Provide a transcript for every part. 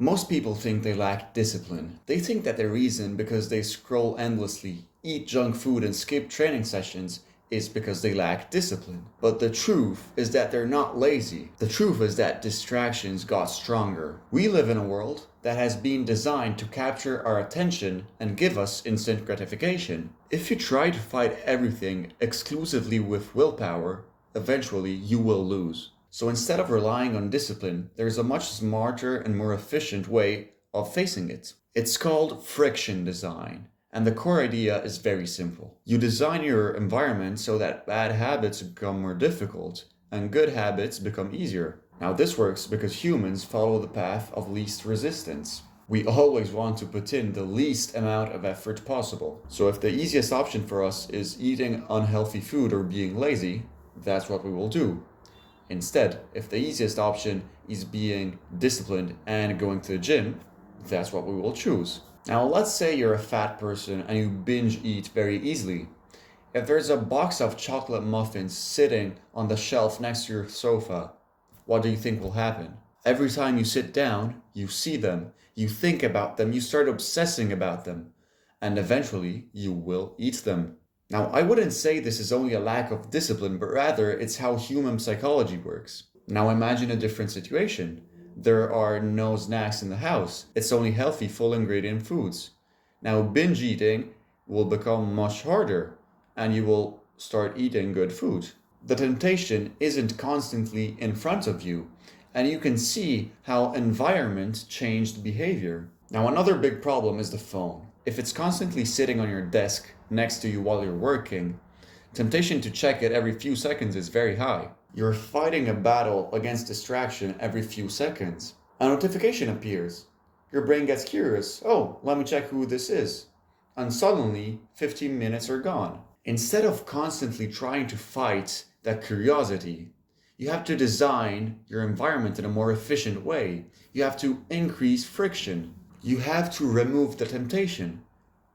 Most people think they lack discipline. They think that the reason because they scroll endlessly, eat junk food, and skip training sessions is because they lack discipline. But the truth is that they're not lazy. The truth is that distractions got stronger. We live in a world that has been designed to capture our attention and give us instant gratification. If you try to fight everything exclusively with willpower, eventually you will lose. So instead of relying on discipline, there's a much smarter and more efficient way of facing it. It's called friction design. And the core idea is very simple. You design your environment so that bad habits become more difficult and good habits become easier. Now, this works because humans follow the path of least resistance. We always want to put in the least amount of effort possible. So if the easiest option for us is eating unhealthy food or being lazy, that's what we will do. Instead, if the easiest option is being disciplined and going to the gym, that's what we will choose. Now, let's say you're a fat person and you binge eat very easily. If there's a box of chocolate muffins sitting on the shelf next to your sofa, what do you think will happen? Every time you sit down, you see them, you think about them, you start obsessing about them, and eventually you will eat them. Now, I wouldn't say this is only a lack of discipline, but rather it's how human psychology works. Now, imagine a different situation. There are no snacks in the house. It's only healthy, full ingredient foods. Now, binge eating will become much harder, and you will start eating good food. The temptation isn't constantly in front of you, and you can see how environment changed behavior. Now, another big problem is the phone. If it's constantly sitting on your desk next to you while you're working, temptation to check it every few seconds is very high. You're fighting a battle against distraction every few seconds. A notification appears. Your brain gets curious. Oh, let me check who this is. And suddenly, 15 minutes are gone. Instead of constantly trying to fight that curiosity, you have to design your environment in a more efficient way. You have to increase friction. You have to remove the temptation.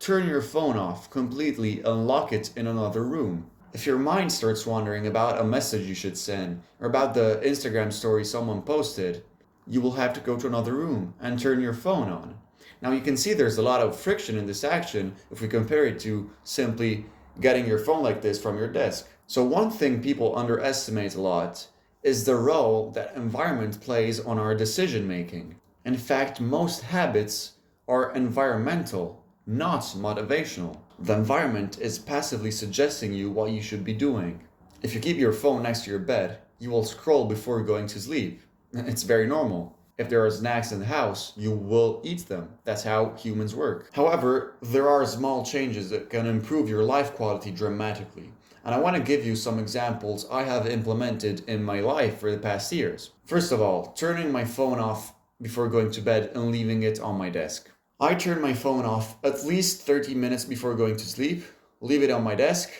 Turn your phone off completely and lock it in another room. If your mind starts wondering about a message you should send or about the Instagram story someone posted, you will have to go to another room and turn your phone on. Now you can see there's a lot of friction in this action if we compare it to simply getting your phone like this from your desk. So one thing people underestimate a lot is the role that environment plays on our decision making. In fact, most habits are environmental, not motivational. The environment is passively suggesting you what you should be doing. If you keep your phone next to your bed, you will scroll before going to sleep. It's very normal. If there are snacks in the house, you will eat them. That's how humans work. However, there are small changes that can improve your life quality dramatically. And I want to give you some examples I have implemented in my life for the past years. First of all, turning my phone off before going to bed and leaving it on my desk. I turn my phone off at least 30 minutes before going to sleep, leave it on my desk,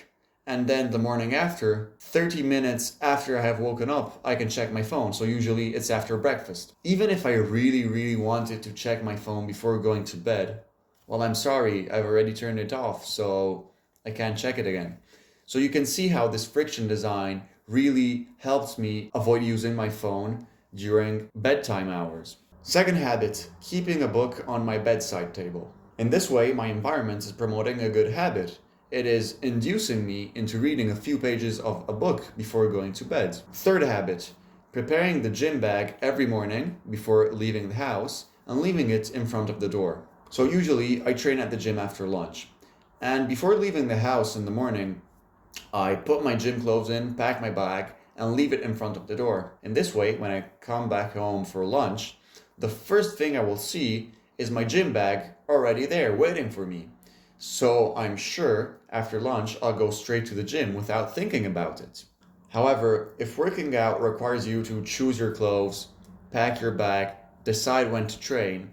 and then the morning after, 30 minutes after I have woken up, I can check my phone. So usually it's after breakfast. Even if I really wanted to check my phone before going to bed, well, I'm sorry, I've already turned it off, so I can't check it again. So you can see how this friction design really helps me avoid using my phone during bedtime hours. Second habit, keeping a book on my bedside table. In this way, my environment is promoting a good habit. It is inducing me into reading a few pages of a book before going to bed. Third habit, preparing the gym bag every morning before leaving the house and leaving it in front of the door. So usually I train at the gym after lunch. And before leaving the house in the morning, I put my gym clothes in, pack my bag, and leave it in front of the door. In this way, when I come back home for lunch, the first thing I will see is my gym bag already there waiting for me. So I'm sure after lunch I'll go straight to the gym without thinking about it. However, if working out requires you to choose your clothes, pack your bag, decide when to train,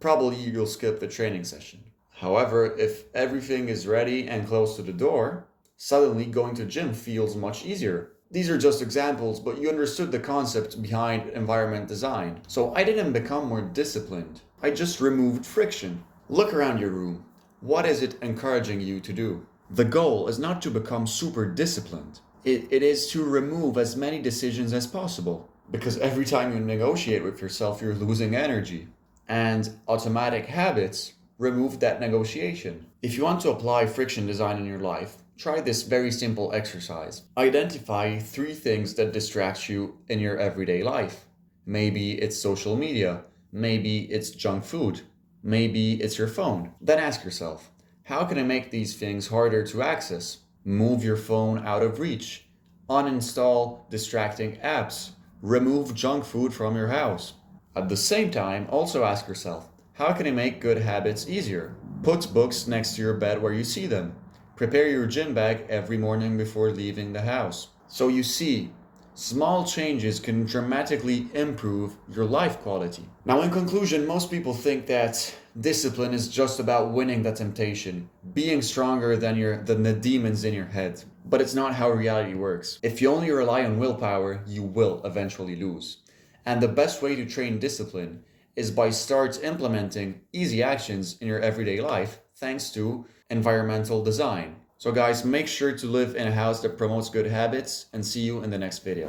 probably you'll skip the training session. However, if everything is ready and close to the door, suddenly going to the gym feels much easier. These are just examples, but you understood the concept behind environment design. So I didn't become more disciplined. I just removed friction. Look around your room. What is it encouraging you to do? The goal is not to become super disciplined. It is to remove as many decisions as possible. because every time you negotiate with yourself, you're losing energy. And automatic habits remove that negotiation. If you want to apply friction design in your life, try this very simple exercise. Identify 3 things that distract you in your everyday life. Maybe it's social media, maybe it's junk food, maybe it's your phone. Then ask yourself, how can I make these things harder to access? Move your phone out of reach. Uninstall distracting apps. Remove junk food from your house. At the same time, also ask yourself, how can I make good habits easier? Put books next to your bed where you see them. Prepare your gym bag every morning before leaving the house. So you see, small changes can dramatically improve your life quality. Now, in conclusion, most people think that discipline is just about winning the temptation, being stronger than the demons in your head. But it's not how reality works. If you only rely on willpower, you will eventually lose. And the best way to train discipline is by start implementing easy actions in your everyday life thanks to environmental design. So guys, make sure to live in a house that promotes good habits, and see you in the next video.